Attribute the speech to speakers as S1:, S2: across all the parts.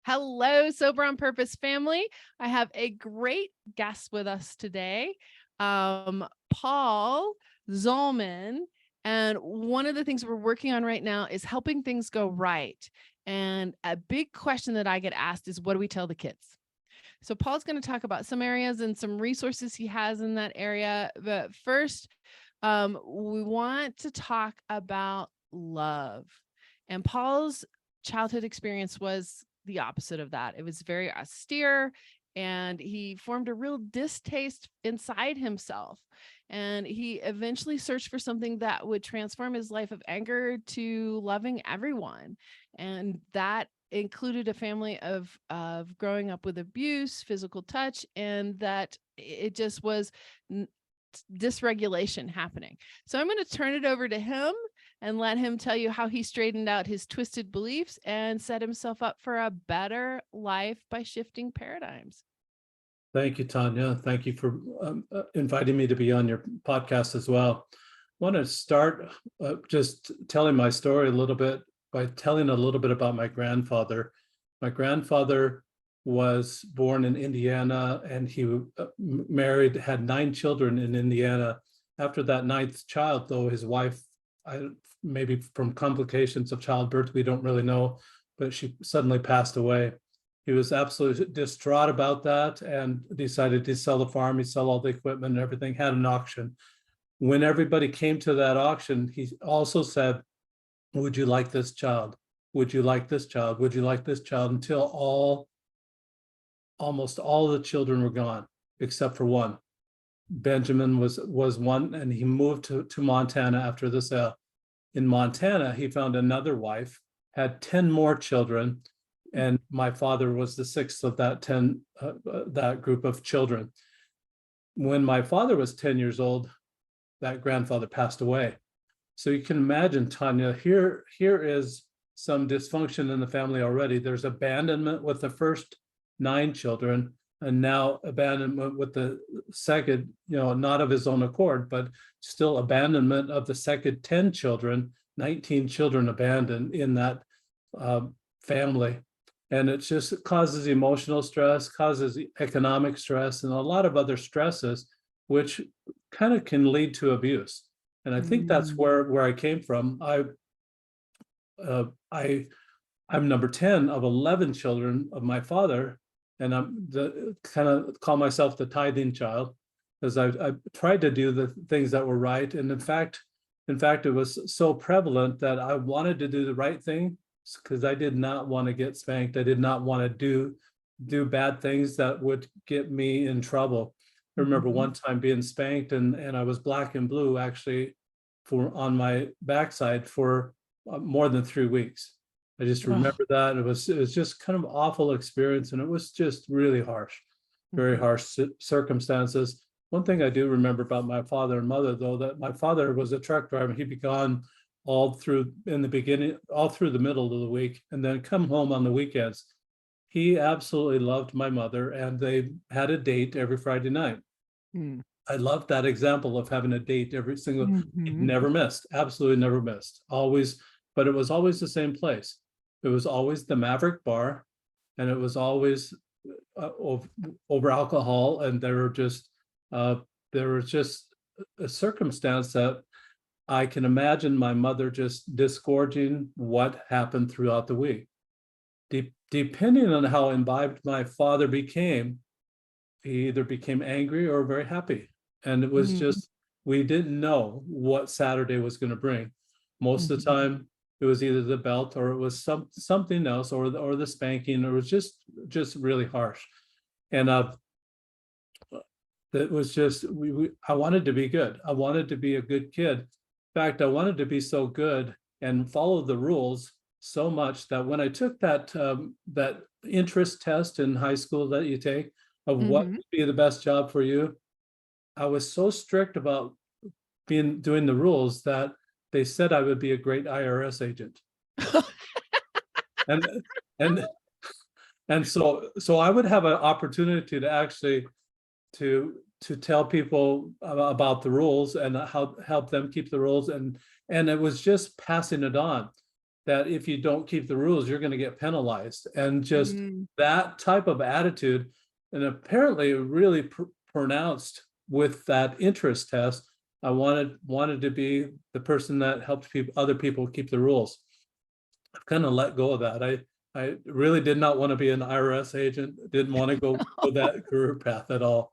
S1: Hello, Sober on Purpose family. I have a great guest with us today, Paul Zolman. And one of the things we're working on right now is helping things go right. And a big question that I get asked is, what do we tell the kids? So Paul's going to talk about some areas and some resources he has in that area. But first, we want to talk about love. And Paul's childhood experience was the opposite of that. It was very austere, and he formed a real distaste inside himself. And he eventually searched for something that would transform his life of anger to loving everyone. And that included a family of growing up with abuse, physical touch, and that it just was dysregulation happening. So I'm going to turn it over to him and let him tell you how he straightened out his twisted beliefs and set himself up for a better life by shifting paradigms.
S2: Thank you, Tanya. Thank you for inviting me to be on your podcast as well. I want to start just telling my story a little bit by telling a little bit about my grandfather. My grandfather was born in Indiana, and he married, had 9 children in Indiana. After that 9th child, though, his wife, maybe from complications of childbirth, we don't really know, but she suddenly passed away. He was absolutely distraught about that and decided to sell the farm. He sold all the equipment and everything, had an auction. When everybody came to that auction, he also said, would you like this child? Would you like this child? Would you like this child? Until almost all the children were gone, except for one. Benjamin was one, and he moved to Montana after the sale. In Montana, he found another wife, had 10 more children, and my father was the 6th of that 10, that group of children. When my father was 10 years old, that grandfather passed away. So you can imagine, Tanya, here is some dysfunction in the family already. There's abandonment with the first 9 children, and now abandonment with the second, not of his own accord, but still abandonment of the second 10 children, 19 children abandoned in that family. And it just causes emotional stress, causes economic stress, and a lot of other stresses, which kind of can lead to abuse. And I think that's where I came from. I'm number 10 of 11 children of my father, and I'm kind of call myself the tithing child, because I tried to do the things that were right. And in fact, it was so prevalent that I wanted to do the right thing, because I did not want to get spanked. I did not want to do bad things that would get me in trouble. I remember one time being spanked, and I was black and blue actually on my backside for more than 3 weeks. I just remember that. It was just kind of awful experience, and it was just really harsh, very harsh circumstances. One thing I do remember about my father and mother, though, that my father was a truck driver. He'd be gone all through in the beginning, all through the middle of the week, and then come home on the weekends. He absolutely loved my mother, and they had a date every Friday night. I loved that example of having a date every single, never missed, absolutely never missed, always, but it was always the same place. It was always the Maverick Bar, and it was always over alcohol, and there was just a circumstance that I can imagine my mother just disgorging what happened throughout the week. Depending on how imbibed my father became, he either became angry or very happy. And it was just, we didn't know what Saturday was going to bring. Most of the time, it was either the belt or it was something else, or the spanking, or it was just really harsh. And it was just, I wanted to be good. I wanted to be a good kid. In fact, I wanted to be so good and follow the rules so much that when I took that interest test in high school that you take of what would be the best job for you, I was so strict about doing the rules that they said I would be a great IRS agent. and so I would have an opportunity to actually to tell people about the rules and how help them keep the rules, and it was just passing it on. that if you don't keep the rules, you're going to get penalized. And just
S1: Mm.
S2: that type of attitude, and apparently really pronounced with that interest test. I wanted to be the person that helped other people keep the rules. I've kind of let go of that. I really did not want to be an IRS agent, didn't want to go that career path at all.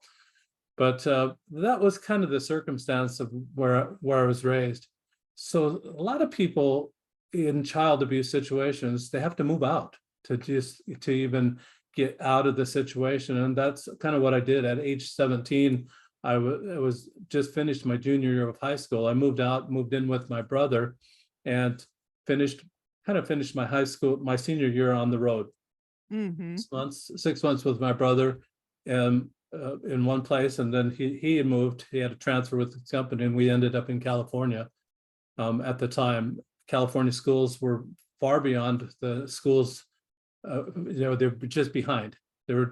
S2: But that was kind of the circumstance of where I was raised. So a lot of people in child abuse situations, they have to move out to even get out of the situation. And that's kind of what I did at age 17. I was just finished my junior year of high school. I moved in with my brother, and finished my senior year on the road.
S1: Mm-hmm.
S2: 6 months with my brother, and in one place, and then he moved. He had a transfer with his company, and we ended up in California. At the time, California schools were far beyond the schools. They were just behind. They were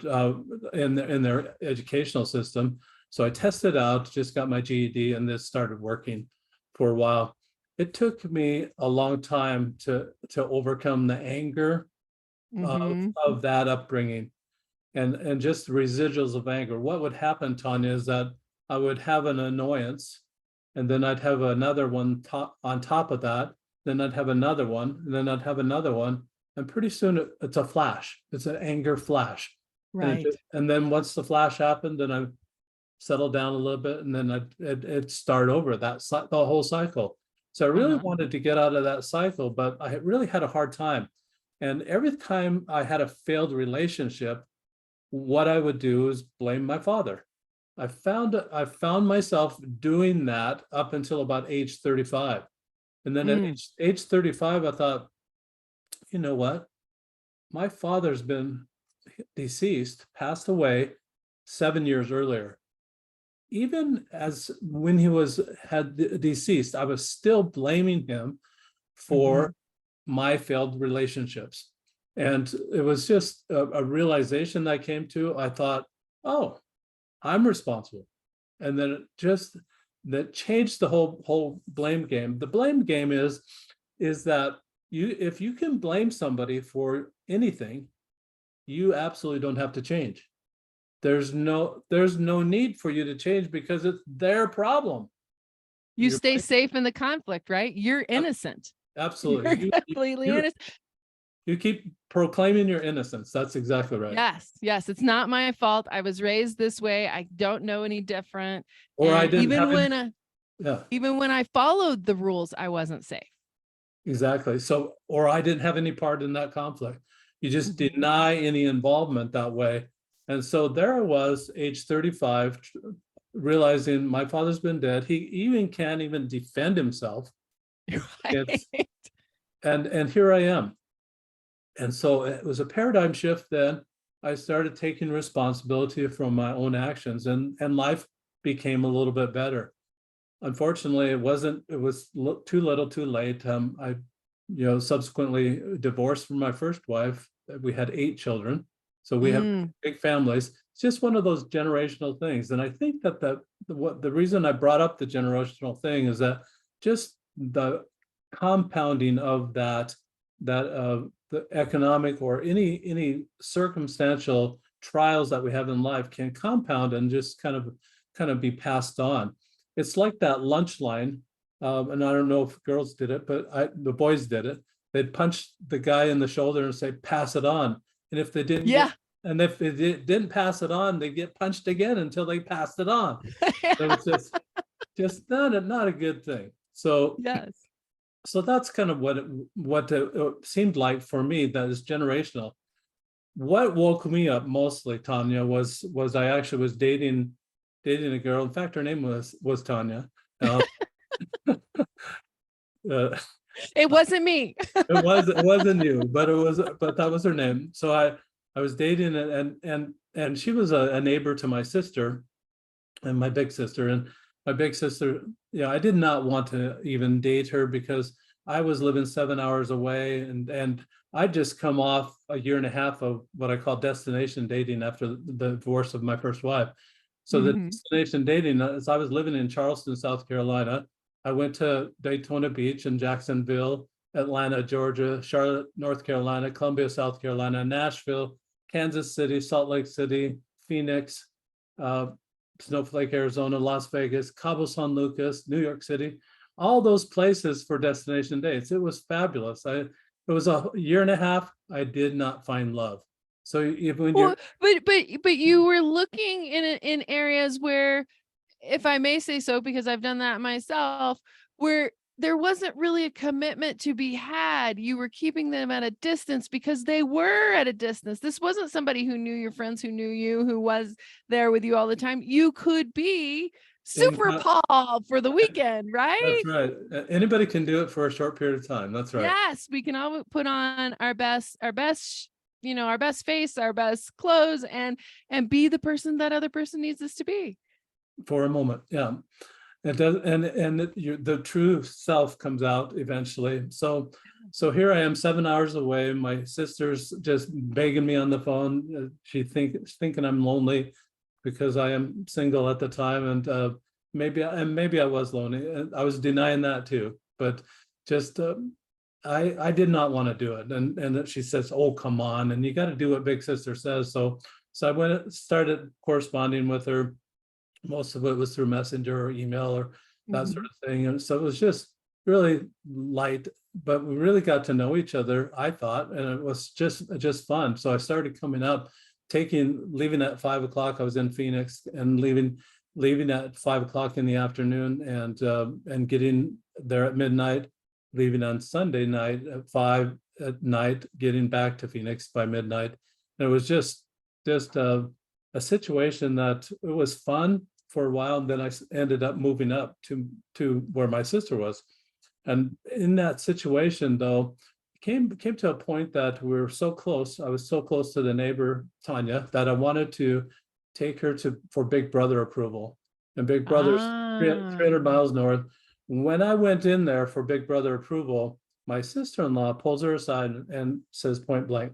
S2: in their educational system. So I tested out, just got my GED, and this started working for a while. It took me a long time to overcome the anger
S1: Mm-hmm.
S2: of that upbringing, and just the residuals of anger. What would happen, Tanya, is that I would have an annoyance, and then I'd have another one on top of that. Then I'd have another one, and then I'd have another one, and pretty soon it's a flash. It's an anger flash,
S1: Right.
S2: and then once the flash happened, then I settled down a little bit, and then it'd start over the whole cycle. So I really wanted to get out of that cycle, but I really had a hard time. And every time I had a failed relationship, what I would do is blame my father. I found myself doing that up until about age 35. And then at age 35, I thought, you know what? My father's been deceased, passed away 7 years earlier. Even as when he had deceased, I was still blaming him for my failed relationships. And it was just a realization that I came to. I thought, oh, I'm responsible. And then that changed the whole blame game. The blame game is that if you can blame somebody for anything, you absolutely don't have to change. There's no need for you to change, because it's their problem.
S1: You stay safe in the conflict, right? You're innocent.
S2: Absolutely.
S1: You're completely innocent.
S2: You keep proclaiming your innocence. That's exactly right.
S1: Yes. It's not my fault. I was raised this way. I don't know any different.
S2: Or I didn't
S1: even when I followed the rules, I wasn't safe.
S2: Exactly. So, or I didn't have any part in that conflict. You just deny any involvement that way. And so there I was, age 35, realizing my father's been dead. He even can't even defend himself.
S1: Right.
S2: And here I am. And so it was a paradigm shift then. I started taking responsibility for my own actions, and life became a little bit better. Unfortunately, it was too little too late. I subsequently divorced from my first wife. We had 8 children. So we have big families. It's just one of those generational things. And I think that the reason I brought up the generational thing is that just the compounding of that the economic or any circumstantial trials that we have in life can compound and just kind of be passed on. It's like that lunch line, and I don't know if girls did it, but the boys did it. They'd punch the guy in the shoulder and say, "Pass it on." And if they didn't, if they didn't pass it on, they get punched again until they passed it on. So it's just not a good thing. So so that's kind of what it seemed like for me. That is generational. What woke me up mostly, Tanya, was I actually was dating a girl. In fact, her name was Tanya.
S1: It wasn't me.
S2: It wasn't you, but that was her name. So I was dating, and she was a neighbor to my sister and my big sister. And my big sister, I did not want to even date her because I was living 7 hours away, and I'd just come off a year and a half of what I call destination dating after the divorce of my first wife. So the destination dating, as I was living in Charleston, South Carolina, I went to Daytona Beach and Jacksonville Atlanta, Georgia, Charlotte, North Carolina, Columbia, South Carolina, Nashville, Kansas City, Salt Lake City, Phoenix, uh, Snowflake, Arizona, Las Vegas, Cabo San Lucas, New York City, all those places for destination dates. It was fabulous. It was a year and a half. I did not find love. So when you're,
S1: Well, but you were looking in areas where, if I may say so, because I've done that myself, where there wasn't really a commitment to be had. You were keeping them at a distance because they were at a distance. This wasn't somebody who knew your friends, who knew you, who was there with you all the time. You could be super Paul for the weekend, right?
S2: That's right. Anybody can do it for a short period of time. That's right.
S1: Yes, we can all put on our best, our best face, our best clothes, and be the person that other person needs us to be.
S2: For a moment, yeah. It does, and the true self comes out eventually. So here I am, 7 hours away. My sister's just begging me on the phone. She's thinking I'm lonely because I am single at the time, and maybe I was lonely. I was denying that too, but just I did not want to do it. And she says, "Oh, come on, and you got to do what big sister says." So I started corresponding with her. Most of it was through Messenger or email or that sort of thing. And so it was just really light, but we really got to know each other, I thought, and it was just fun. So I started coming up, leaving at 5 o'clock. I was in Phoenix, and leaving at 5 o'clock in the afternoon, and getting there at midnight, leaving on Sunday night at 5 at night, getting back to Phoenix by midnight. And it was just a situation that it was fun for a while. And then I ended up moving up to where my sister was. And in that situation, though, came to a point that we were so close. I was so close to the neighbor, Tanya, that I wanted to take her for Big Brother approval. And Big Brother's 300 miles north. When I went in there for Big Brother approval, my sister-in-law pulls her aside and says point blank,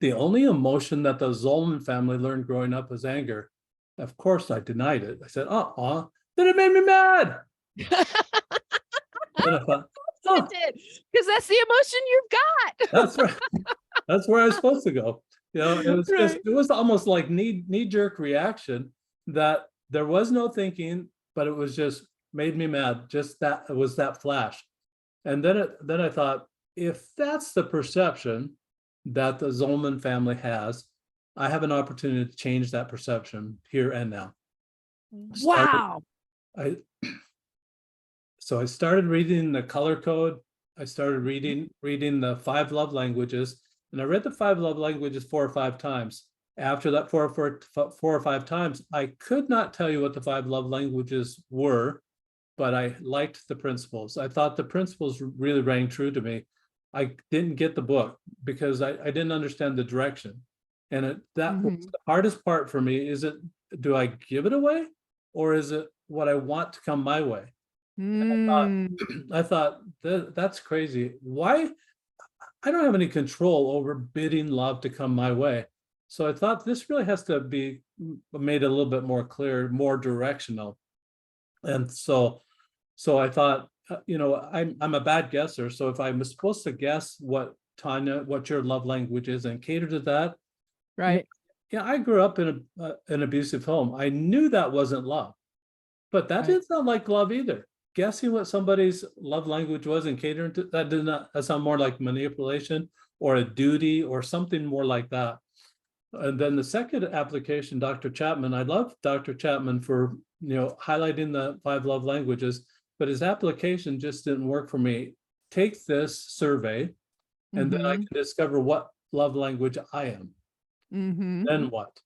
S2: "The only emotion that the Zolman family learned growing up was anger." Of course, I denied it. I said, then it made me mad. And I thought,
S1: it did, because that's the emotion you've got.
S2: That's right. That's where I was supposed to go. It was right. It was almost like knee-jerk reaction that there was no thinking, but it was just made me mad. Just that, it was that flash. And then I thought, if that's the perception that the Zolman family has, I have an opportunity to change that perception here and now.
S1: Wow.
S2: So I started reading the color code. I started reading the 5 love languages, and I read the 5 love languages 4 or 5 times. After that 4 or 5 times, I could not tell you what the 5 love languages were, but I liked the principles. I thought the principles really rang true to me. I didn't get the book because I didn't understand the direction. And that was the hardest part for me. Is it, do I give it away, or is it what I want to come my way? I thought that's crazy. Why? I don't have any control over bidding love to come my way. So I thought this really has to be made a little bit more clear, more directional. And so I thought, I'm a bad guesser. So if I'm supposed to guess what your love language is and cater to that,
S1: right?
S2: Yeah, I grew up in an abusive home. I knew that wasn't love, but that didn't sound like love either. Guessing what somebody's love language was and catering to that sound more like manipulation or a duty or something more like that. And then the second application, Dr. Chapman, I love Dr. Chapman for highlighting the 5 love languages, but his application just didn't work for me. Take this survey, and then I can discover what love language I am. Then what?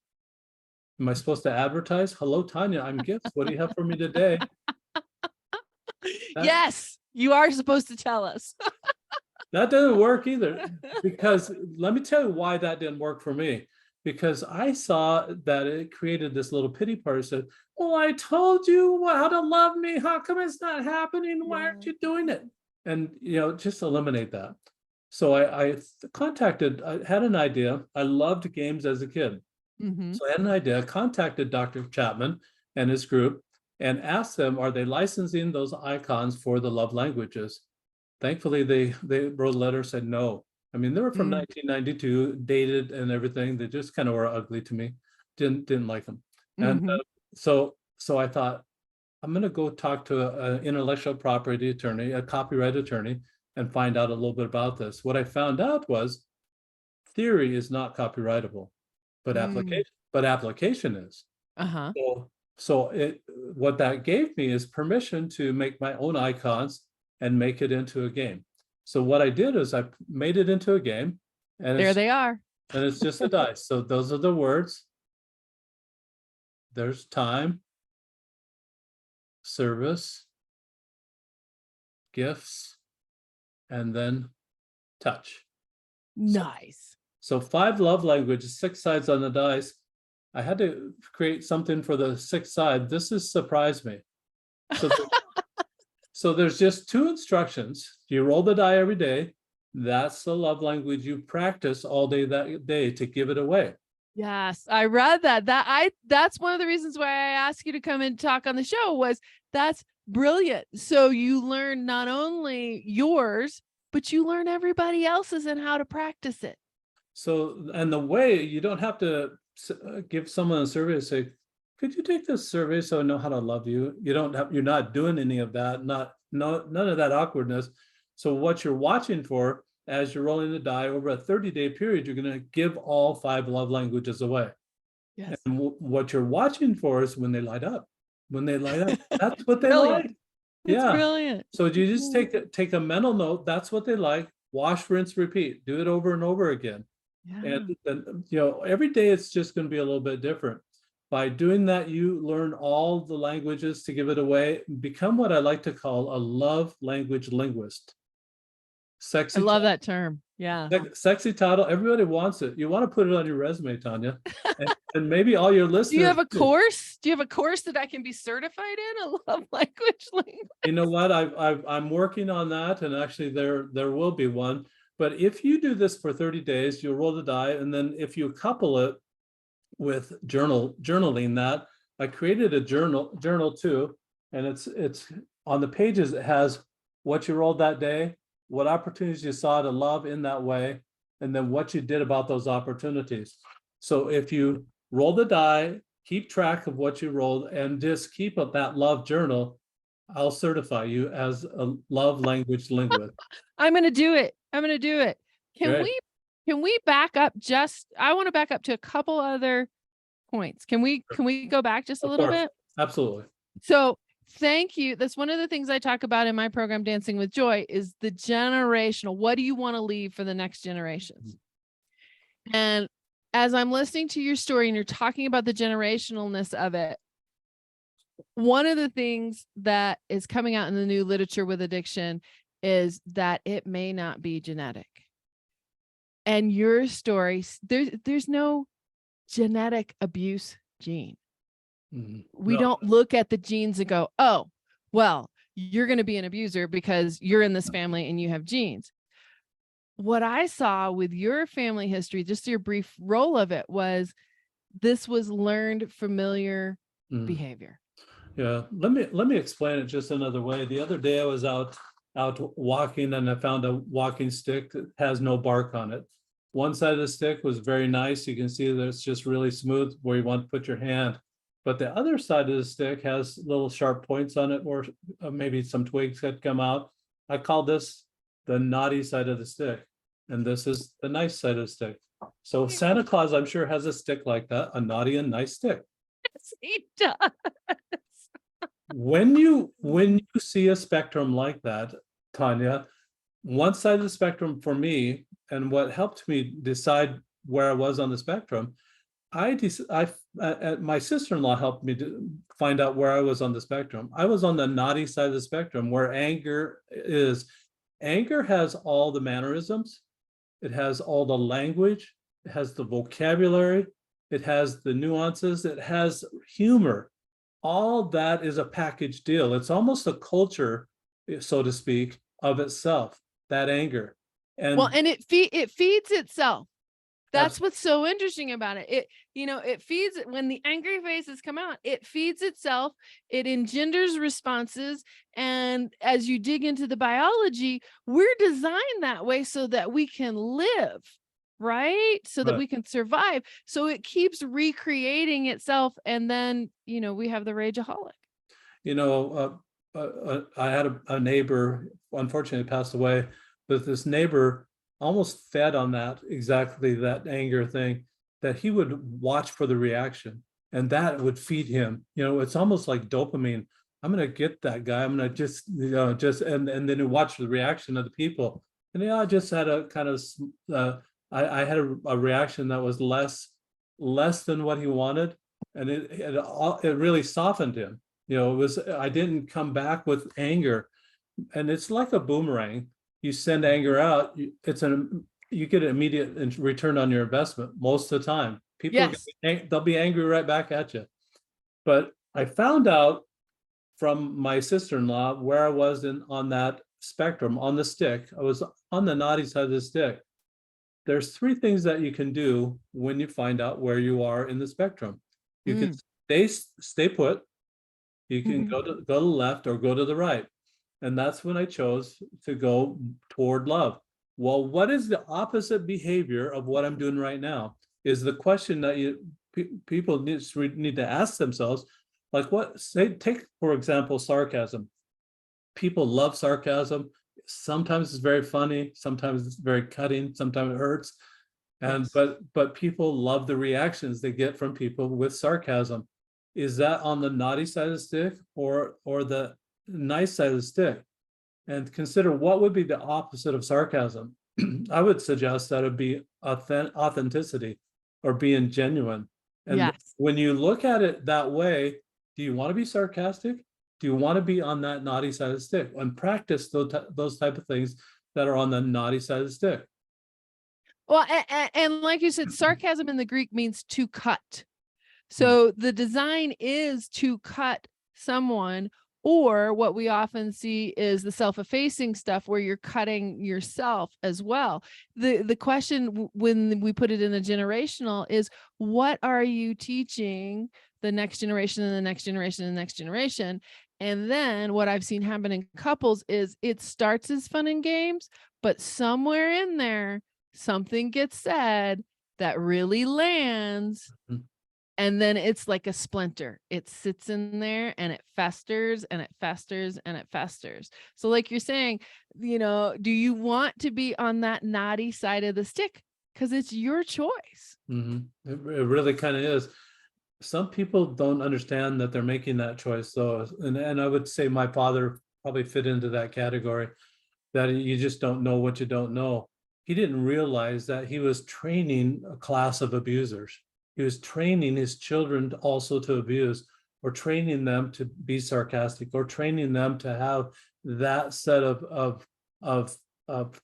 S2: Am I supposed to advertise? Hello, Tanya, I'm gifts. What do you have for me today?
S1: Yes, you are supposed to tell us.
S2: That doesn't work either, because let me tell you why that didn't work for me. Because I saw that it created this little pity party. Said, "Oh, I told you how to love me. How come it's not happening? Why aren't you doing it?" And just eliminate that. So I had an idea. I loved games as a kid. So I had an idea, contacted Dr. Chapman and his group and asked them, are they licensing those icons for the love languages? thankfully they wrote a letter, said no. I mean, they were from
S1: Mm,
S2: 1992, dated and everything. They just kind of were ugly to me. Didn't like them. And
S1: mhm.
S2: so I thought, I'm going to go talk to an intellectual property attorney, a copyright attorney, and find out a little bit about this. What I found out was theory is not copyrightable, but
S1: Mm,
S2: application is.
S1: uh-huh.
S2: So what that gave me is permission to make my own icons and make it into a game. So what I did is I made it into a game, and
S1: There they are.
S2: it's just a dice. So those are the words. There's time, service, gifts, and then touch.
S1: Nice.
S2: So 5 love languages, 6 sides on the dice. I had to create something for the 6th side. This has surprised me. So, so there's just 2 instructions. You roll the die every day. That's the love language you practice all day that day to give it away.
S1: Yes, I read that. That's one of the reasons why I asked you to come and talk on the show was that's brilliant. So you learn not only yours, but you learn everybody else's and how to practice it.
S2: So, and the way you don't have to give someone a survey and say, could you take this survey so I know how to love you? You're not doing any of that, none of that awkwardness. So what you're watching for as you're rolling the die over a 30-day period, you're going to give all 5 love languages away.
S1: Yes.
S2: And what you're watching for is when they light up. When they light up, that's what they
S1: Brilliant.
S2: like.
S1: It's
S2: Yeah.
S1: brilliant.
S2: So you just take a mental note. That's what they like. Wash, rinse, repeat. Do it over and over again.
S1: Yeah.
S2: And every day it's just going to be a little bit different. By doing that, you learn all the languages to give it away. Become what I like to call a love language linguist.
S1: I
S2: Sexy,
S1: love that term. Yeah.
S2: sexy title. Everybody wants it. You want to put it on your resume, Tanya, and maybe all your listeners.
S1: Do you have a course? Do you have a course that I can be certified in? A love language linguist?
S2: You know what? I'm working on that, and actually there will be one. But if you do this for 30 days, you'll roll the die, and then if you couple it with journaling that, I created a journal too, and it's on the pages. It has what you rolled that day, what opportunities you saw to love in that way, and then what you did about those opportunities. So if you roll the die, keep track of what you rolled, and just keep up that love journal, I'll certify you as a love language linguist.
S1: I'm going to do it. I'm going to do it.
S2: Great.
S1: Can we back up I want to back up to a couple other points. Can we go back just a little bit?
S2: Absolutely.
S1: So thank you. That's one of the things I talk about in my program, Dancing with Joy, is the generational. What do you want to leave for the next generations? And as I'm listening to your story and you're talking about the generationalness of it, one of the things that is coming out in the new literature with addiction is that it may not be genetic. And your story, there's no genetic abuse gene. We don't look at the genes and go, oh, well, you're going to be an abuser because you're in this family and you have genes. What I saw with your family history, just your brief role of it, was this was learned familiar behavior.
S2: Yeah, let me explain it just another way. The other day I was out walking and I found a walking stick that has no bark on it. One side of the stick was very nice. You can see that it's just really smooth where you want to put your hand. But the other side of the stick has little sharp points on it, or maybe some twigs had come out. I call this the naughty side of the stick, and this is the nice side of the stick. So Santa Claus, I'm sure, has a stick like that, a naughty and nice stick.
S1: Yes, he does.
S2: When you see a spectrum like that, Tanya, one side of the spectrum for me, and what helped me decide where I was on the spectrum, my sister-in-law helped me to find out where I was on the spectrum. I was on the naughty side of the spectrum, where anger is. Anger has all the mannerisms, it has all the language, it has the vocabulary, it has the nuances, it has humor. All that is a package deal. It's almost a culture, so to speak, of itself, that anger. And
S1: well, and it feeds itself. That's what's so interesting about it. It feeds it when the angry faces come out, it feeds itself, it engenders responses. And as you dig into the biology, we're designed that way so that we can live, right? So that
S2: Right.
S1: we can survive. So it keeps recreating itself. And then, we have the rageaholic.
S2: I had a neighbor, unfortunately passed away, but this neighbor almost fed on that, exactly that anger thing, that he would watch for the reaction and that would feed him. It's almost like dopamine. I'm going to get that guy. I'm going to and then you watch the reaction of the people. And I just had a kind of, I had a reaction that was less than what he wanted. And it really softened him. I didn't come back with anger, and it's like a boomerang. You send anger out, you get an immediate return on your investment most of the time. People,
S1: Yes.
S2: they'll be angry right back at you. But I found out from my sister-in-law where I was on that spectrum, on the stick. I was on the naughty side of the stick. There's three things that you can do when you find out where you are in the spectrum. You can stay put. You can go to the left or go to the right. And that's when I chose to go toward love. Well, what is the opposite behavior of what I'm doing right now? Is the question that people need to ask themselves. Like take, for example, sarcasm. People love sarcasm. Sometimes it's very funny, sometimes it's very cutting, sometimes it hurts. And but people love the reactions they get from people with sarcasm. Is that on the naughty side of the stick or the nice side of the stick? And consider what would be the opposite of sarcasm. I would suggest that it'd be authenticity or being genuine. And
S1: Yes.
S2: when you look at it that way, do you want to be sarcastic? Do you want to be on that naughty side of the stick? And practice those type of things that are on the naughty side of the stick.
S1: Well, and like you said, sarcasm in the Greek means to cut. So the design is to cut someone, or what we often see is the self-effacing stuff where you're cutting yourself as well. The question when we put it in a generational is, what are you teaching the next generation and the next generation and the next generation? And then what I've seen happen in couples is it starts as fun and games, but somewhere in there, something gets said that really lands. And then it's like a splinter. It sits in there and it festers and it festers and it festers. So like you're saying, do you want to be on that naughty side of the stick? Because it's your choice.
S2: It really kind of is. Some people don't understand that they're making that choice. So, and I would say my father probably fit into that category, that you just don't know what you don't know. He didn't realize that he was training a class of abusers. He was training his children also to abuse, or training them to be sarcastic, or training them to have that set of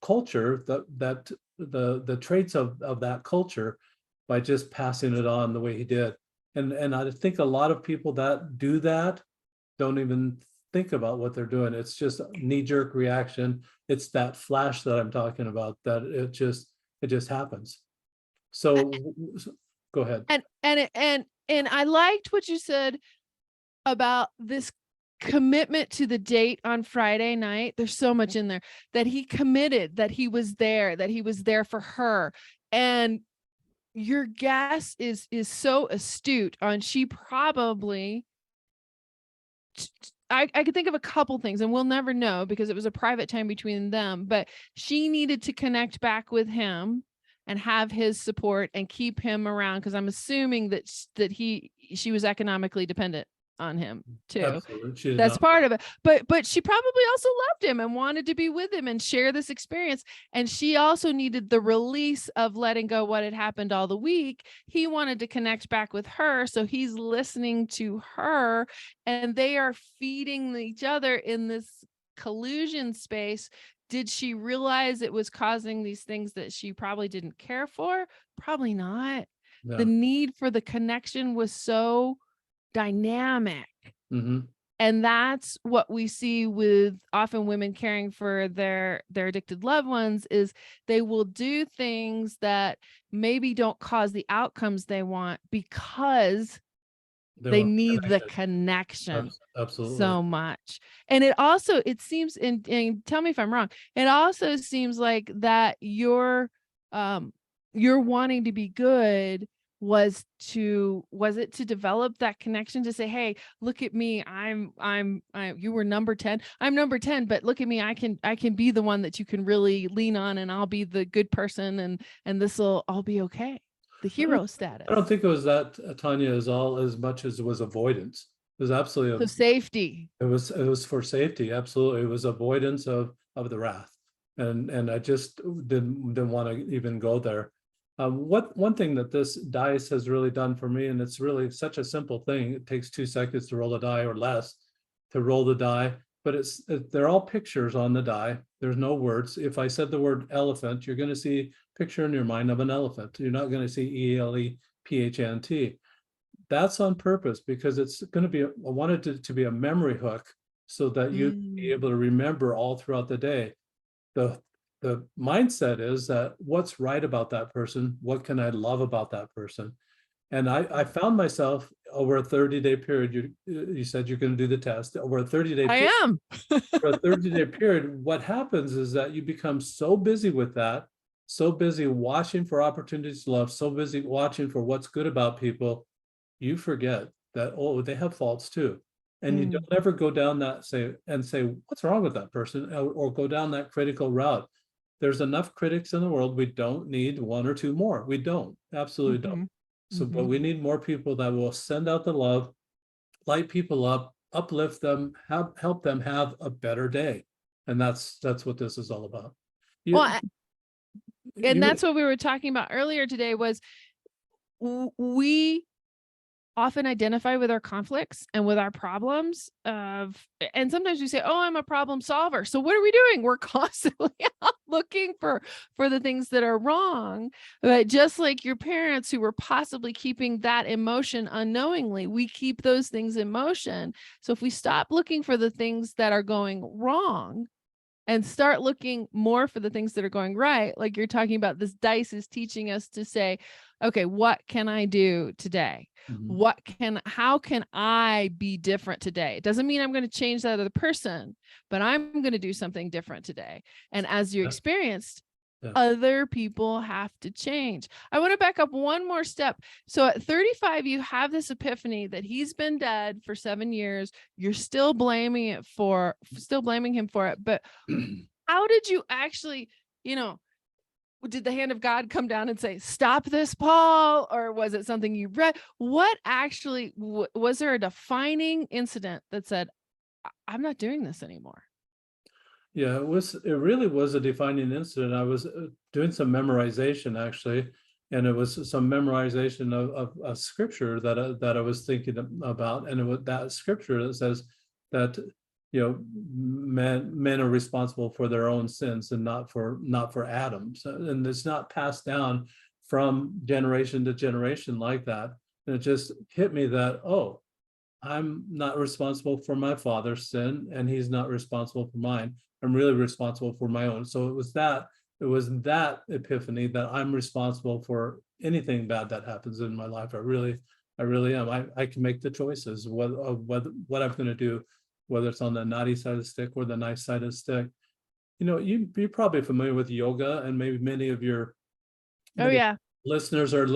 S2: culture, that the traits of that culture, by just passing it on the way he did. And I think a lot of people that do that don't even think about what they're doing. It's just a knee-jerk reaction. It's that flash that I'm talking about, that it just happens. So go ahead.
S1: And I liked what you said about this commitment to the date on Friday night. There's so much in there that he committed, that he was there for her. And your guess is so astute on, she probably, I could think of a couple things, and we'll never know because it was a private time between them, but she needed to connect back with him and have his support and keep him around, because I'm assuming that she was economically dependent on him too.
S2: Absolutely.
S1: That's part of it. But she probably also loved him and wanted to be with him and share this experience. And she also needed the release of letting go what had happened all the week. He wanted to connect back with her. So he's listening to her, and they are feeding each other in this collusion space. Did she realize it was causing these things that she probably didn't care for? Probably not.
S2: Yeah.
S1: The need for the connection was so dynamic. And that's what we see with often women caring for their addicted loved ones, is they will do things that maybe don't cause the outcomes they want because
S2: They
S1: they
S2: want
S1: need the
S2: connection.
S1: connection
S2: Absolutely.
S1: so much. And it also, it seems, and tell me if I'm wrong, it also seems like that your wanting to be good was it to develop that connection, to say, hey, look at me, you were number 10, I'm number 10, but look at me, I can be the one that you can really lean on, and I'll be the good person, and this will all be okay. The hero
S2: I don't
S1: status.
S2: think it was that, Tanya, as much as it was avoidance. It was absolutely
S1: So safety.
S2: it was for safety. Absolutely. It was avoidance of the wrath. And I just didn't want to even go there. One thing that this dice has really done for me, and it's really such a simple thing. It takes 2 seconds to roll a die or less to roll the die, but they're all pictures on the die. There's no words. If I said the word elephant, you're going to see picture in your mind of an elephant. You're not going to see ELEPHANT. That's on purpose because it's going to be, I wanted it to be a memory hook so that you'd be able to remember all throughout the day. The mindset is that what's right about that person? What can I love about that person? And I found myself over a 30-day period, you said you're going to do the test, over a 30-day
S1: I
S2: period.
S1: am.
S2: For a 30-day period, what happens is that you become so busy with that, so busy watching for opportunities to love, so busy watching for what's good about people, you forget that, oh, they have faults too. And you don't ever go down that say, what's wrong with that person? Or go down that critical route. There's enough critics in the world. We don't need 1 or 2 more. We don't, absolutely don't. So, but we need more people that will send out the love, light people up, uplift them, help them have a better day. And that's what this is all about.
S1: Well, and
S2: You
S1: that's what we were talking about earlier today, was we often identify with our conflicts and with our problems and sometimes we say, oh, I'm a problem solver. So what are we doing? We're constantly out looking for the things that are wrong. But just like your parents who were possibly keeping that emotion unknowingly, we keep those things in motion. So if we stop looking for the things that are going wrong and start looking more for the things that are going right, like you're talking about, this dice is teaching us to say, okay, what can I do today? How can I be different today? It doesn't mean I'm going to change that other person, but I'm going to do something different today. And as you experienced, other people have to change. I want to back up one more step. So at 35, you have this epiphany that he's been dead for 7 years. You're still blaming him for it. But how did you actually, did the hand of God come down and say, stop this, Paul? Or was it something you read? What actually, was there a defining incident that said, I'm not doing this anymore?
S2: Yeah, it really was a defining incident. I was doing some memorization actually, and it was some memorization of a scripture that I was thinking about, and it was that scripture that says that men are responsible for their own sins and not for Adam. So, and it's not passed down from generation to generation like that. And it just hit me that, oh, I'm not responsible for my father's sin, and he's not responsible for mine. I'm really responsible for my own. So it was that epiphany that I'm responsible for anything bad that happens in my life. I really am. I can make the choices what I'm going to do, whether it's on the naughty side of the stick or the nice side of the stick. You're probably familiar with yoga, and maybe many of your listeners are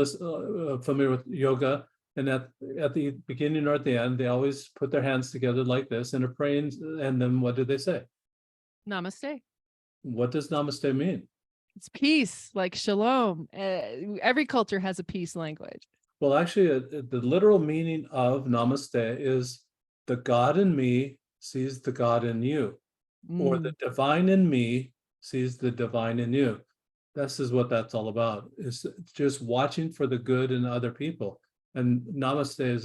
S2: familiar with yoga. And at the beginning or at the end, they always put their hands together like this and are praying. And then what do they say?
S1: Namaste.
S2: What does namaste mean?
S1: It's peace, like shalom. Every culture has a peace language.
S2: Well, actually, the literal meaning of namaste is the God in me sees the God in you, or the divine in me sees the divine in you. This is what that's all about. It's just watching for the good in other people. And namaste is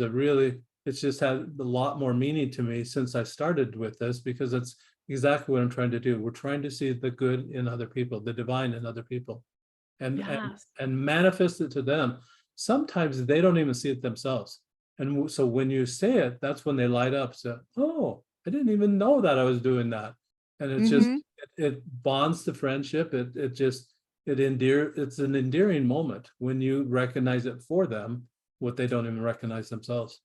S2: it's just had a lot more meaning to me since I started with this, because it's exactly what I'm trying to do. We're trying to see the good in other people, the divine in other people, and manifest it to them. Sometimes they don't even see it themselves. And so when you say it, that's when they light up. So, oh, I didn't even know that I was doing that. And it's just,
S1: Mhm.
S2: it bonds the friendship. It's an endearing moment when you recognize it for them, what they don't even recognize themselves.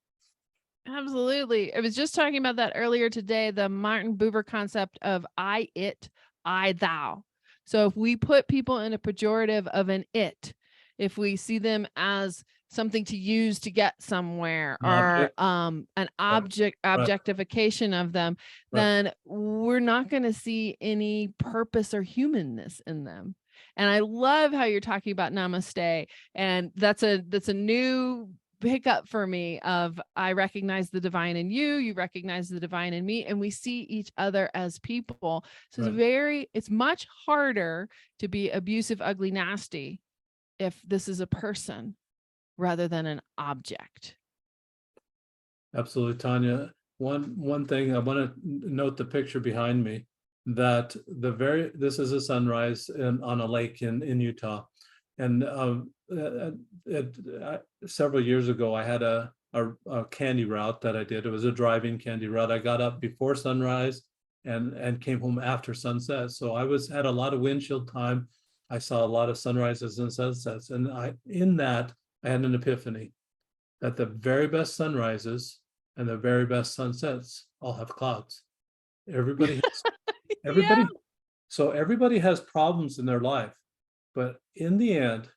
S1: Absolutely. I was just talking about that earlier today, the Martin Buber concept of I, it, I, thou. So if we put people in a pejorative of an it, if we see them as something to use to get somewhere,
S2: An
S1: or
S2: object.
S1: an
S2: Right, right,
S1: objectification of them,
S2: right.
S1: then we're not going to see any purpose or humanness in them. And I love how you're talking about namaste. And that's a new pickup for me of I recognize the divine in you, you recognize the divine in me, and we see each other as people. So
S2: Right.
S1: it's much harder to be abusive, ugly, nasty if this is a person rather than an object.
S2: Absolutely, Tanya. One thing I want to note the picture behind me, that this is a sunrise on a lake in Utah, and several years ago I had a candy route that I did. It was a driving candy route. I got up before sunrise and came home after sunset. So had a lot of windshield time. I saw a lot of sunrises and sunsets, and I had an epiphany that the very best sunrises and the very best sunsets all have clouds. Everybody has,
S1: Yeah.
S2: everybody, so everybody has problems in their life, but in the end,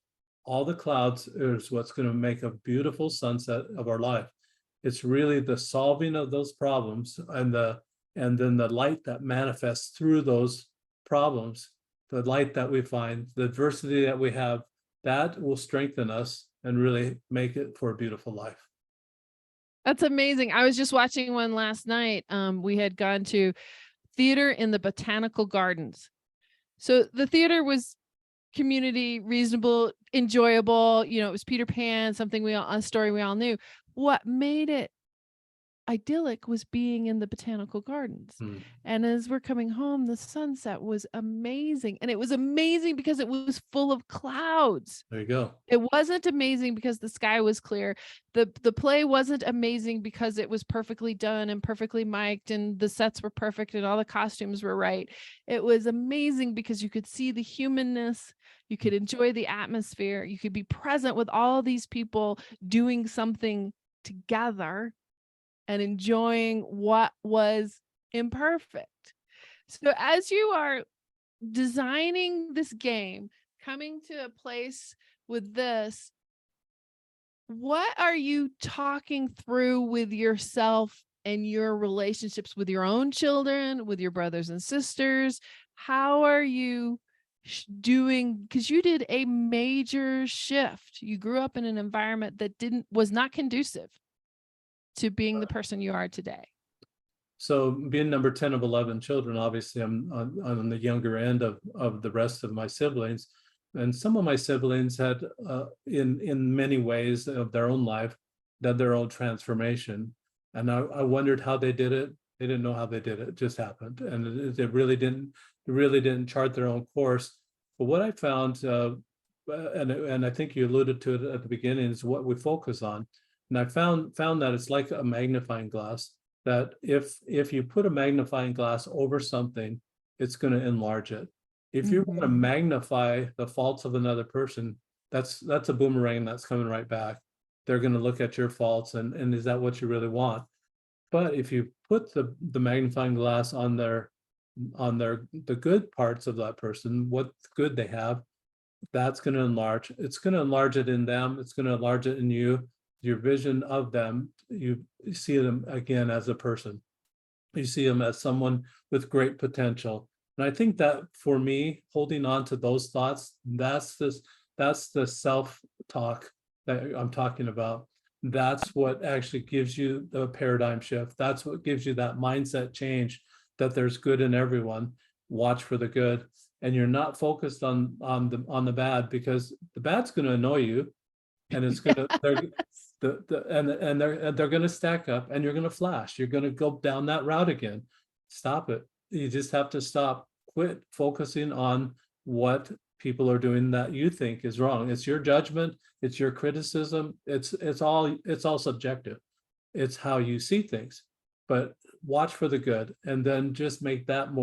S2: all the clouds is what's going to make a beautiful sunset of our life. It's really the solving of those problems and then the light that manifests through those problems, the light that we find, the adversity that we have, that will strengthen us and really make it for a beautiful life.
S1: That's amazing. I was just watching one last night. We had gone to theater in the botanical gardens. So the theater was community, reasonable, enjoyable. It was Peter Pan, a story we all knew. What made it idyllic was being in the botanical gardens.
S2: Hmm.
S1: And as we're coming home, the sunset was amazing. And it was amazing because it was full of clouds.
S2: There you go.
S1: It wasn't amazing because the sky was clear. The play wasn't amazing because it was perfectly done and perfectly mic'd and the sets were perfect and all the costumes were right. It was amazing because you could see the humanness, you could enjoy the atmosphere, you could be present with all these people doing something together and enjoying what was imperfect. So as you are designing this game, coming to a place with this, what are you talking through with yourself and your relationships with your own children, with your brothers and sisters? How are you doing? Because you did a major shift. You grew up in an environment that was not conducive to being the person you are today.
S2: So being number 10 of 11 children, obviously I'm on the younger end of the rest of my siblings. And some of my siblings had, in many ways of their own life, done their own transformation. And I wondered how they did it. They didn't know how they did it. It just happened. And they really didn't chart their own course. But what I found, and I think you alluded to it at the beginning, is what we focus on. And I found that it's like a magnifying glass, that if you put a magnifying glass over something, it's going to enlarge it. If you want to
S1: Mhm.
S2: magnify the faults of another person, that's a boomerang that's coming right back. They're going to look at your faults and is that what you really want? But if you put the magnifying glass on the good parts of that person, what good they have, that's going to enlarge. It's going to enlarge it in them. It's going to enlarge it in you. Your vision of them, you see them again as a person. You see them as someone with great potential. And I think that for me, holding on to those thoughts, that's the self-talk that I'm talking about. That's what actually gives you the paradigm shift. That's what gives you that mindset change, that there's good in everyone. Watch for the good. And you're not focused on the bad, because the bad's going to annoy you, and it's going to
S1: Yes.
S2: they're going to stack up, and you're going to flash. You're going to go down that route again. Stop it. You just have to stop. Quit focusing on what people are doing that you think is wrong. It's your judgment. It's your criticism. It's all subjective. it's how you see things. But watch for the good, and then just make that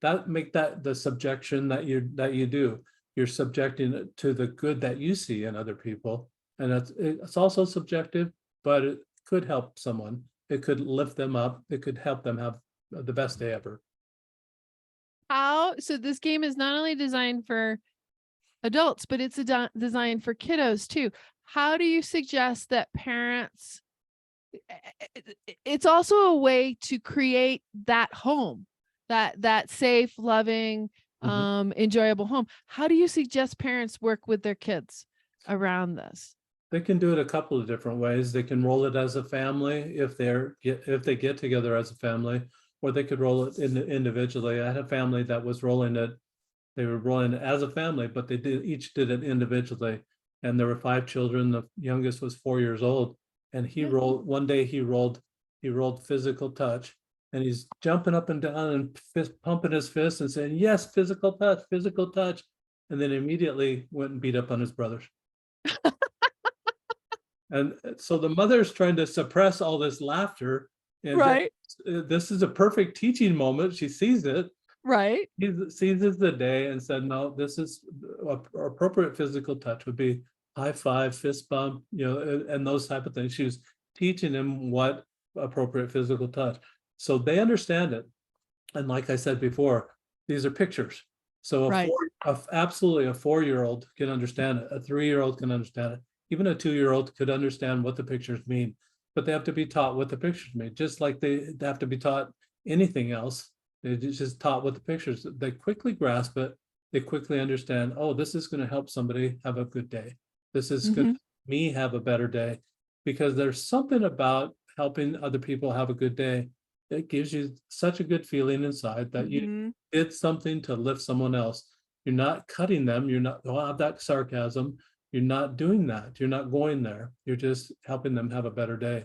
S2: the subjection that you do. You're subjecting it to the good that you see in other people, and it's also subjective, but it could help someone. It could lift them up. It could help them have the best day ever.
S1: So this game is not only designed for adults, but it's designed for kiddos too. How do you suggest that parents, it's also a way to create that home, that safe, loving, enjoyable home. How do you suggest parents work with their kids around this?
S2: They can do it a couple of different ways. They can roll it as a family if they get together as a family, or they could roll it individually. I had a family that was rolling it. They were rolling it as a family, but they each did it individually. And there were 5 children. The youngest was 4 years old, and he rolled one day. He rolled physical touch, and he's jumping up and down and pumping his fist and saying, "Yes, physical touch, physical touch," and then immediately went and beat up on his brothers. And so the mother's trying to suppress all this laughter. And
S1: right.
S2: This is a perfect teaching moment. She sees it.
S1: Right.
S2: He seizes the day and said, "No, this is appropriate physical touch would be high five, fist bump, and those type of things." She was teaching him what appropriate physical touch. So they understand it. And like I said before, these are pictures. So absolutely a 4-year-old can understand it. A 3-year-old can understand it. Even a 2-year-old could understand what the pictures mean, but they have to be taught what the pictures mean, just like they have to be taught anything else. They're just taught what the pictures, they quickly grasp it. They quickly understand, oh, this is going to help somebody have a good day. This is going to help me have a better day, because there's something about helping other people have a good day. It gives you such a good feeling inside that you did something to lift someone else. You're not cutting them. You're not, don't have that sarcasm. You're not doing that. You're not going there. You're just helping them have a better day.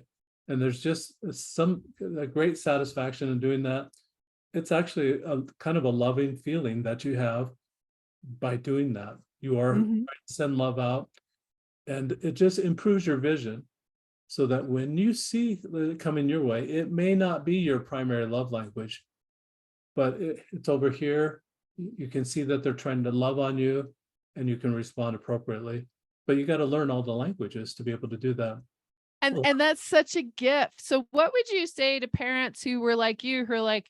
S2: And there's just a great satisfaction in doing that. It's actually a kind of a loving feeling that you have by doing that. You are trying to send love out, and it just improves your vision, so that when you see it coming your way, it may not be your primary love language, but it's over here. You can see that they're trying to love on you, and you can respond appropriately. But you got to learn all the languages to be able to do that.
S1: And that's such a gift. So what would you say to parents who were like you, who are like,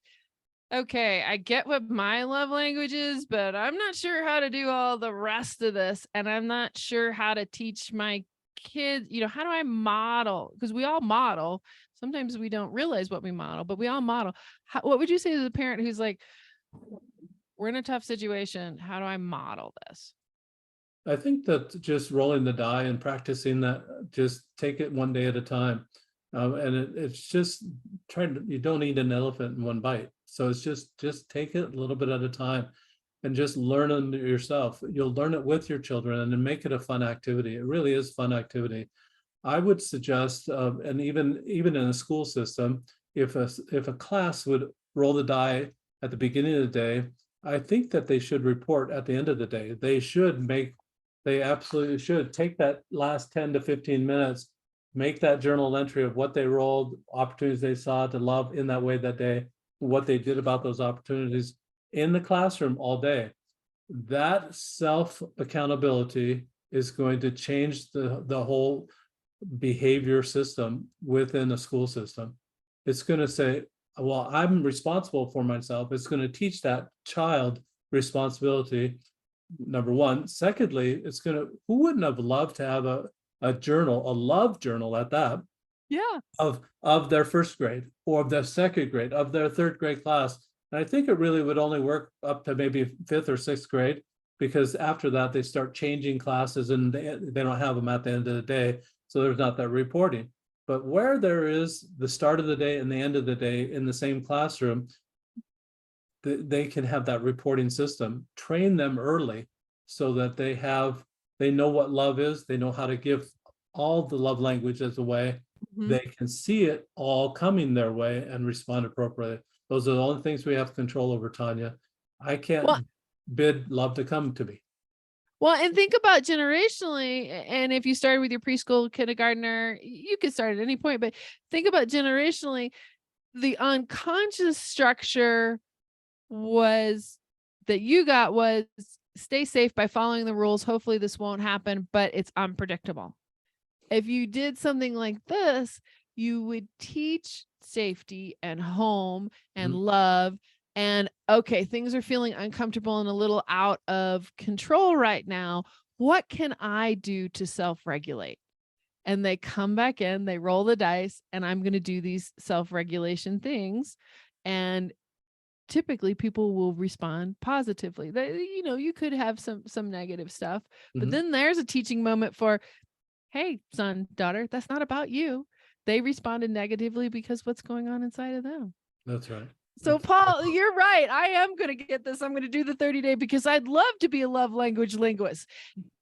S1: okay, I get what my love language is, but I'm not sure how to do all the rest of this. And I'm not sure how to teach my kids, how do I model? Because we all model. Sometimes we don't realize what we model, but we all model. What would you say to the parent who's like, we're in a tough situation. How do I model this?
S2: I think that just rolling the die and practicing that, just take it one day at a time. And it's just you don't eat an elephant in one bite. So it's just take it a little bit at a time and just learn it yourself. You'll learn it with your children, and then make it a fun activity. It really is fun activity. I would suggest, and even in a school system, if a class would roll the die at the beginning of the day, I think that they should report at the end of the day. They absolutely should take that last 10 to 15 minutes, make that journal entry of what they rolled, opportunities they saw to love in that way that day, what they did about those opportunities in the classroom all day. That self-accountability is going to change the whole behavior system within a school system. It's going to say, well, I'm responsible for myself. It's going to teach that child responsibility, number one. Secondly, who wouldn't have loved to have a journal, a love journal at that, of their first grade, or of their second grade, of their third grade class. And I think it really would only work up to maybe 5th or 6th grade, because after that they start changing classes, and they don't have them at the end of the day, so there's not that reporting. But where there is the start of the day and the end of the day in the same classroom, they can have that reporting system. Train them early so that they know what love is. They know how to give all the love languages away. They can see it all coming their way and respond appropriately. Those are the only things we have control over, Tanya. I can't bid love to come to me.
S1: Well, and think about generationally, and if you started with your preschool kindergartner, you could start at any point, but think about generationally, the unconscious structure was that you got was stay safe by following the rules. Hopefully this won't happen, but it's unpredictable. If you did something like this, you would teach safety and home and love. And okay, things are feeling uncomfortable and a little out of control right now. What can I do to self-regulate? And they come back in, they roll the dice, and I'm going to do these self-regulation things. And typically people will respond positively. You could have some negative stuff, but then there's a teaching moment for, hey, son, daughter, that's not about you. They responded negatively because what's going on inside of them.
S2: That's right.
S1: So Paul, you're right. I am going to get this. I'm going to do the 30-day because I'd love to be a love language linguist.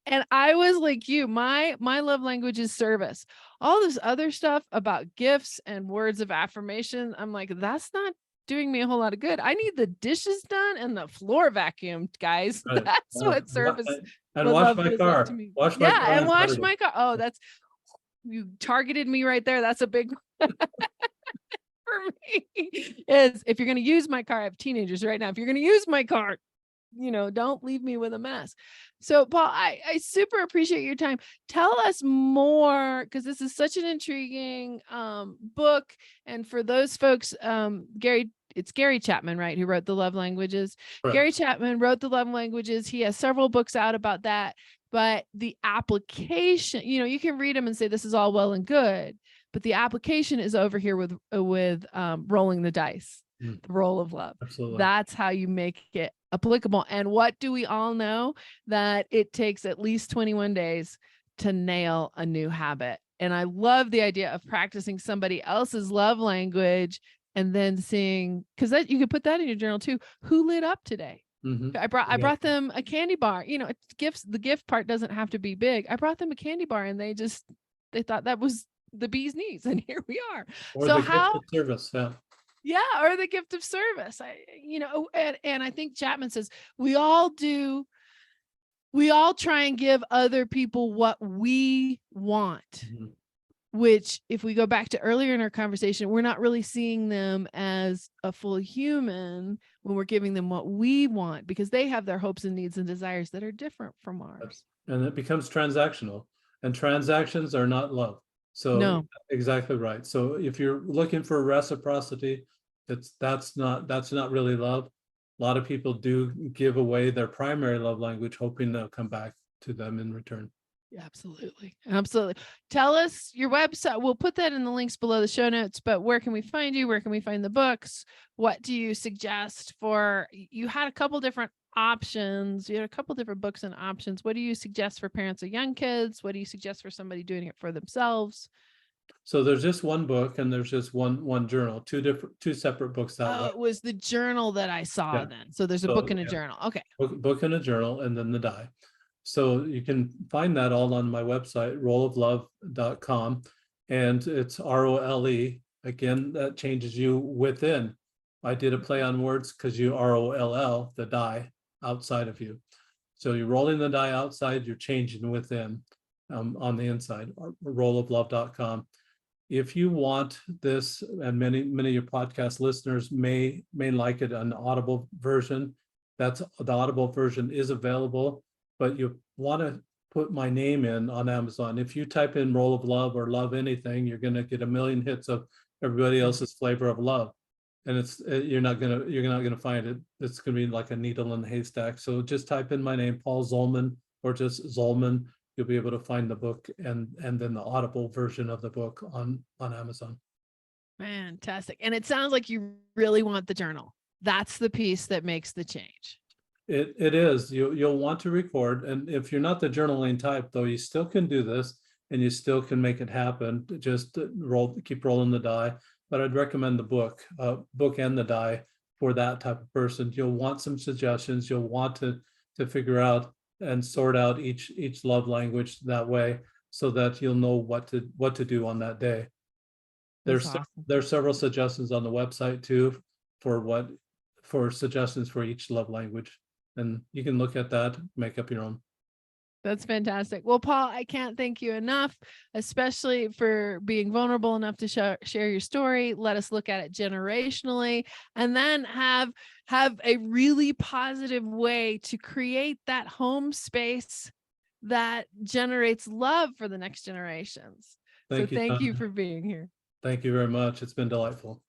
S1: And I was like you, my love language is service. All this other stuff about gifts and words of affirmation, I'm like, that's not doing me a whole lot of good. I need the dishes done and the floor vacuumed, guys.
S2: Right.
S1: That's what service
S2: and wash my car.
S1: to me.
S2: Wash my car
S1: and wash
S2: Saturday.
S1: my car. Oh, you targeted me right there. That's a big for me. Is if you're going to use my car, I have teenagers right now. If you're going to use my car, don't leave me with a mess. So Paul, I super appreciate your time. Tell us more, because this is such an intriguing book. And for those folks, it's Gary Chapman, right, who wrote The Love Languages.
S2: Correct.
S1: Gary Chapman wrote The Love Languages. He has several books out about that. But the application, you can read them and say this is all well and good, but the application is over here with rolling the dice, the roll of love.
S2: Absolutely.
S1: That's how you make it applicable. And what do we all know? That it takes at least 21 days to nail a new habit. And I love the idea of practicing somebody else's love language and then seeing, because that you could put that in your journal too. Who lit up today? I brought them a candy bar. Gifts. The gift part doesn't have to be big. I brought them a candy bar, and they thought that was the bee's knees, and here we are.
S2: Or
S1: so
S2: the
S1: how?
S2: gift of service,
S1: yeah, or the gift of service. And I think Chapman says we all try and give other people what we want. Which, if we go back to earlier in our conversation, we're not really seeing them as a full human when we're giving them what we want, because they have their hopes and needs and desires that are different from ours.
S2: And it becomes transactional, and transactions are not love. So
S1: no.
S2: Exactly right. So if you're looking for reciprocity, that's not really love. A lot of people do give away their primary love language, hoping they'll come back to them in return.
S1: Absolutely. Tell us your website. We'll put that in the links below the show notes, but where can we find you? Where can we find the books? What do you suggest you had a couple different options. You had a couple different books and options. What do you suggest for parents of young kids? What do you suggest for somebody doing it for themselves?
S2: So there's just one book and there's just one journal, two separate books that way.
S1: It was the journal that I saw then. So there's a book and a journal. Okay.
S2: Book and a journal, and then the die. So you can find that all on my website, rolloflove.com, and it's ROLE. Again, that changes you within. I did a play on words because you ROLL, the die outside of you. So you're rolling the die outside, you're changing within on the inside, rolloflove.com. If you want this, and many of your podcast listeners may like it, an Audible version, the Audible version is available. But you want to put my name in on Amazon. If you type in Roll of Love or Love Anything, you're going to get a million hits of everybody else's flavor of love, and you're not gonna find it. It's going to be like a needle in a haystack. So just type in my name, Paul Zolman, or just Zolman. You'll be able to find the book and then the Audible version of the book on Amazon.
S1: Fantastic. And it sounds like you really want the journal. That's the piece that makes the change.
S2: It is. You'll want to record, and if you're not the journaling type, though, you still can do this, and you still can make it happen. Just keep rolling the die. But I'd recommend the book and the die for that type of person. You'll want some suggestions. You'll want to figure out and sort out each love language that way, so that you'll know what to do on that day. There's several suggestions on the website too for suggestions for each love language. And you can look at that, make up your own.
S1: That's fantastic. Well, Paul, I can't thank you enough, especially for being vulnerable enough to share your story. Let us look at it generationally, and then have a really positive way to create that home space that generates love for the next generations. So
S2: Thank you,
S1: thank you
S2: Tanya.
S1: for being here.
S2: Thank you very much. It's been delightful.